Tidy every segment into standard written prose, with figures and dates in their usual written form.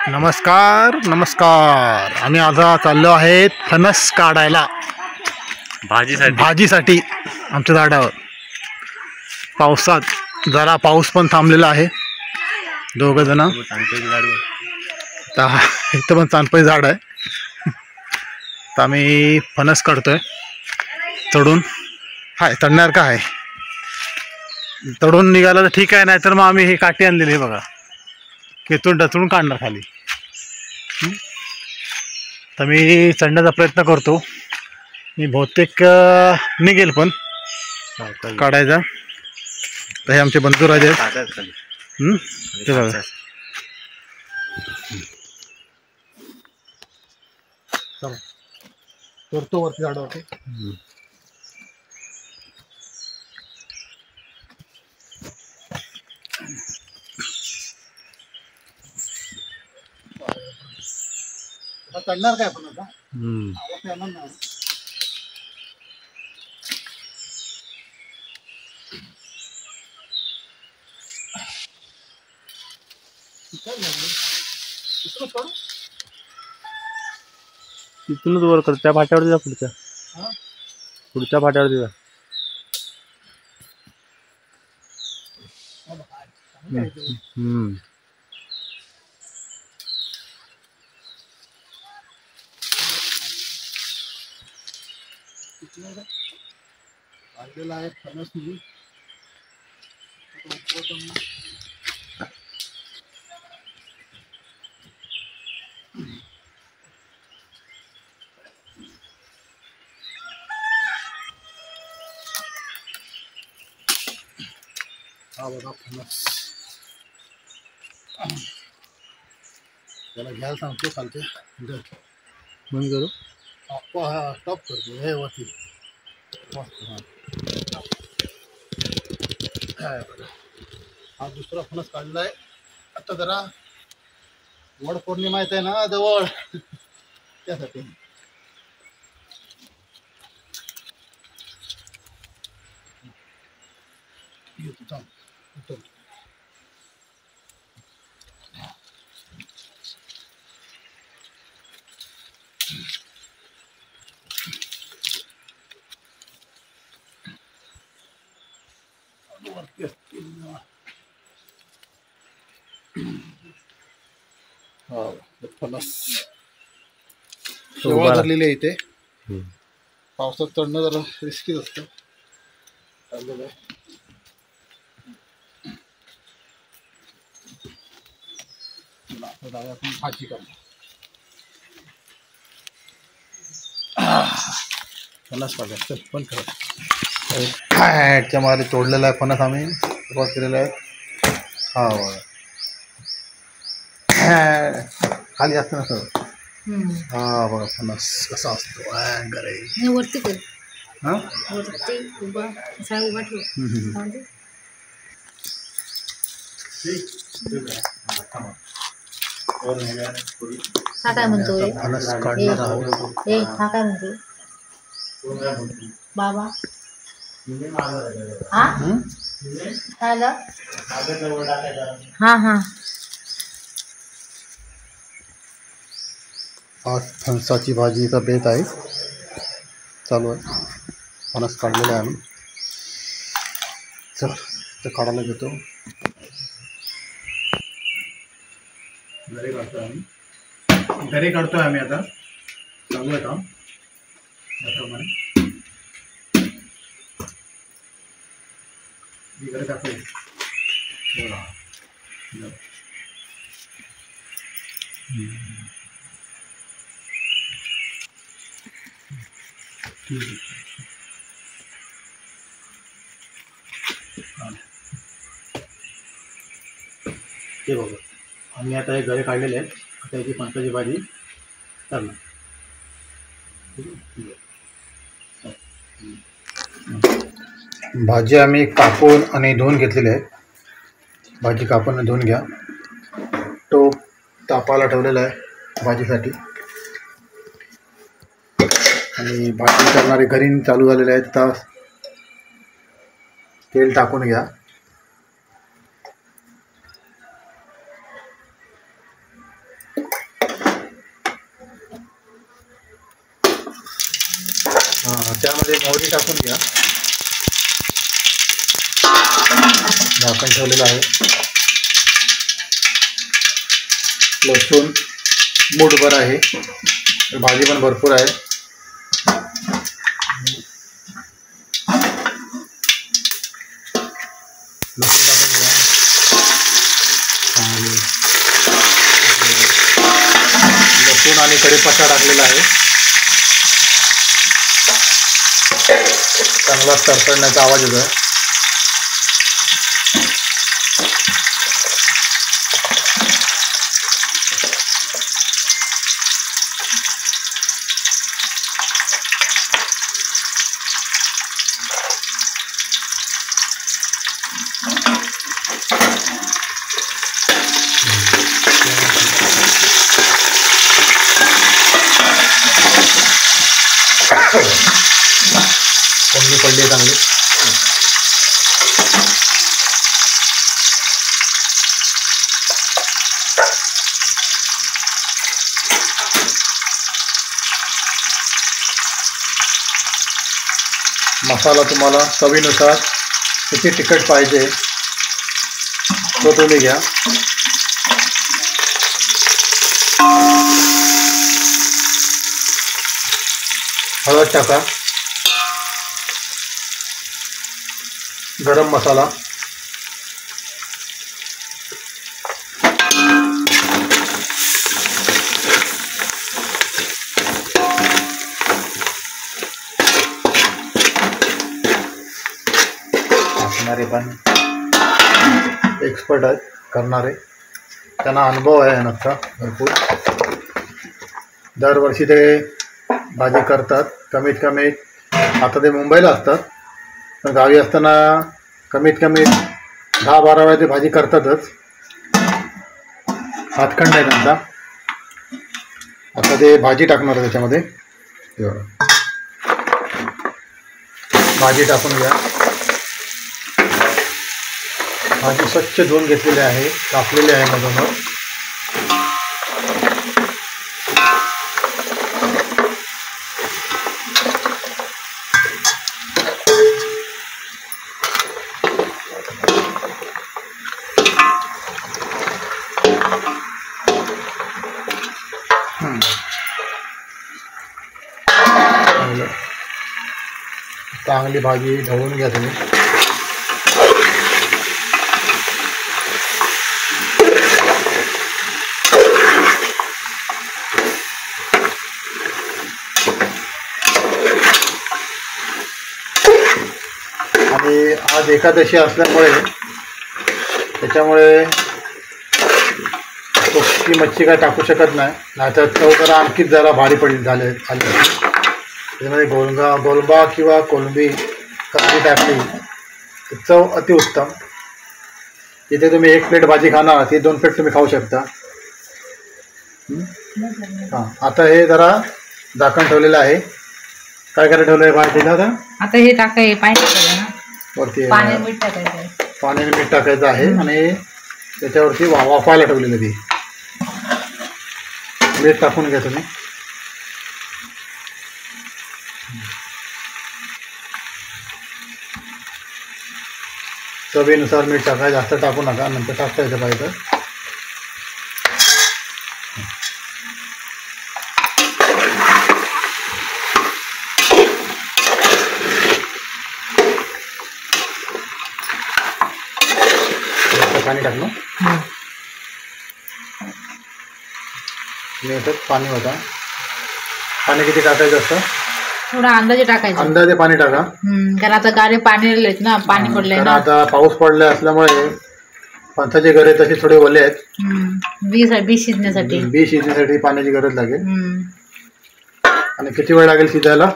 नमस्कार नमस्कार. आम्ही आता चाललो आहेत फणस काढायला भाजीसाठी आमच्या झाडावर. पावसात जरा पाऊस पण थांबलेला आहे. दोघं जण इथं पण चांदपई झाड आहे. तर आम्ही फणस काढतोय चढून. हाय चढणार का आहे, चढून निघाला तर ठीक आहे, नाहीतर मग आम्ही ही काठी आणलेली आहे बघा, खेचून टचून काढणार खाली. तर मी चढण्याचा प्रयत्न करतो. मी बहुतेक निघेल पण काढायचा. तर हे आमचे बंधुराज आहेत. ते बघा करतो वरती झाडावरती. चढणार काय पण आता तिथूनच वर कर, त्या फाट्यावर जा, पुढच्या फाट्यावर जा. काढलेला आहे फणस. हा बघा फणस. त्याला घ्यायला सांगतो चालते बंद करू. हा स्टॉप करतो हे वरती. हा दुसरा फणस काढला आहे. आता जरा वड पौर्णिमा येते ना जवळ, त्यासाठी वरती असतील. हा फणस शेवळ धरलेली आहे इथे. पावसात चढणं जरा रिस्कीच असतं. चाललेलं आहे. आपण भाजी करणार. फणस काढूया. चल पण खरं मारे तोडलेला आहे फणस. आम्ही सुरुवात केलेला आहे. हा खाली असतं ना सर. हा बघा फणस कसा असतो. वरती कर. हा वरती उभा ठेव. हा काय म्हणतोय? फणस काढणार आहोत. हा काय म्हणतोय बाबा? हा हा हा. आज फणसाची भाजीचा बेत आहे, चालू आहे. फणस काढलेला आहे आम्ही. चल ते काढायला घेतो. घरी काढतोय आम्ही आता. चालू आहे काम त्याप्रमाणे. घरी टाकले. ते बघा आम्ही आता हे घरी काढलेले आहेत. आता याची फणसाची भाजी करणार. भाजी आम्ही कापून आणि धुवून घेतलेली आहे. भाजी कापून आणि धुवून घ्या. टोप तापाला ठेवलेला आहे भाजीसाठी. आणि भाजी करणारे घरी चालू झालेले आहेत. तर तेल टाकून घ्या. त्यामध्ये मोहरी टाकून घ्या. झाकण ठेवलेलं आहे. लसूण मूठभर आहे. भाजी पण भरपूर आहे. लसूण टाकून घ्या. लसूण आणि कढीपत्ता टाकलेला आहे. चांगला तडतडण्याचा आवाज येतोय. कोंबडी पडली चांगली. मसाला तुम्हाला चवीनुसार किती तिखट पाहिजे तो तुम्ही घ्या. हळद टाका. गरम मसाला, असणारे पण एक्सपर्ट आहेत करणारे, त्यांना अनुभव आहे ह्याचा भरपूर. दरवर्षी ते भाजी करतात. कमीत कमी आता ते मुंबईला असतात पण गावी असताना कमीत कमी 10-12 वेळा ते भाजी करतातच. हातखंड आहे त्यांचा. आता ते भाजी टाकणार आहे त्याच्यामध्ये. भाजी टाकून घ्या. भाजी स्वच्छ धुवून घेतलेली आहे, कापलेली आहे मधोमध. चांगली भाजी ढवळून घ्या तुम्ही. आणि आज एकादशी असल्यामुळे त्याच्यामुळे कोकची मच्छी काय टाकू शकत नाही, नाहीतर चव जरा आणखीच जरा भारी पडली आली. त्याच्यामध्ये गोलंबा किंवा कोलंबी कमी टाकली तर चव अतिउत्तम. इथे तुम्ही 1 प्लेट भाजी खाणार, ती 2 प्लेट तुम्ही खाऊ शकता. हां, आता हे जरा झाकण ठेवलेलं आहे. काय करायला ठेवलं आहे भाजीला? आता हे टाकाय पाणी वरती पाणी मीठ टाकायचं. पाण्याने मीठ टाकायचं आहे आणि त्याच्यावरती वाफायला ठेवलेलं ती. मीठ टाकून घ्या तुम्ही. चवीनुसार मीठ टाका, जास्त टाकू नका, नंतर टाकता येतं पाहिजे. पाणी टाकलं. पाणी होता. पाणी किती टाकायचं असतं? थोडा अंदाजे टाकायचं. अंदाजे पाणी टाका. कारण आता गाडी पाणी ना, पाणी पडलंय ना. आता पाऊस पडला असल्यामुळे पंथाची घरे तशी थोडे ओले आहेत. बी शिजण्यासाठी पाण्याची गरज लागेल. आणि किती वेळ लागेल शिजायला?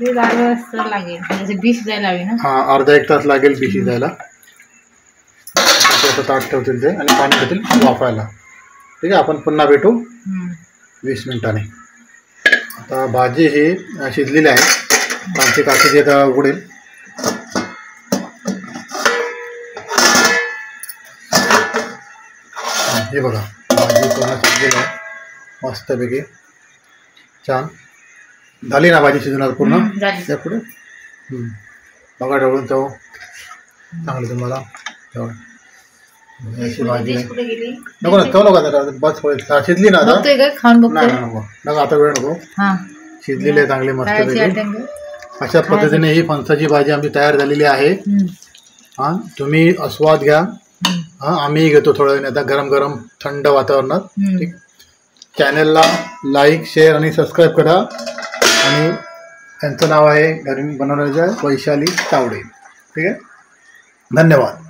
लागेल बी शिजायला लागेल ना. हा, अर्धा 1 तास लागेल बी शिजायला. ताट ठेवतील ते आणि पाणी देतील वाफायला. ठीक आहे, आपण पुन्हा भेटू 20 मिनिटांनी. आता भाजी ही शिजलेली आहे. आमची काकी जे आता उघडेल. हे बघा, भाजी पूर्ण शिजलेली आहे मस्तपैकी छान. झाली ना भाजी शिजणार पूर्ण झाली. त्या पुढे बघा ढवळून चव चांगली तुम्हाला अशी भाजी आहे. कुठे गेली नको ना चव नको आता बस होईल शिजली ना आता बघतोय का खाऊन नाही बघतोय नाही, नको नको आता वेळ नको हा शिजलेली आहे चांगली मस्त खायची पैकी. आयटम घे. अशा पद्धतीने ही फणसाची भाजी आमची तयार झालेली आहे. हां तुम्ही आस्वाद घ्या. हां आम्ही घेतो थोड्या वेळाने आता गरम गरम थंड वातावरणात. ठीक चॅनलला लाईक शेअर आणि सबस्क्राईब करा. आणि त्यांचं नाव आहे घरी बनवण्याचं वैशाली तावडे. ठीक आहे धन्यवाद.